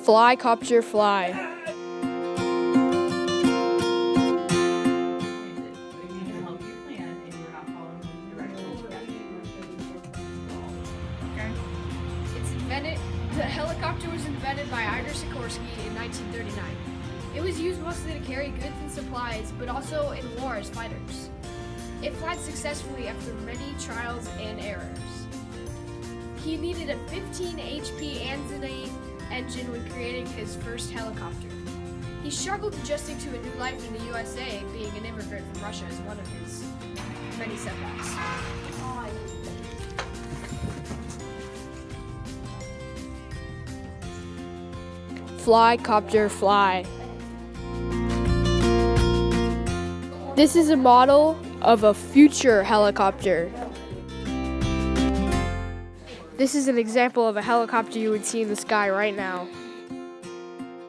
Fly, copter, fly. The helicopter was invented by Ida Sikorsky in 1939. It was used mostly to carry goods and supplies, but also in war as fighters. It flies successfully after many trials and errors. He needed a 15 HP Anzane engine when creating his first helicopter. He struggled adjusting to a new life in the USA, being an immigrant from Russia as one of his many setbacks. Fly, copter, fly. This is a model of a future helicopter. This is an example of a helicopter you would see in the sky right now.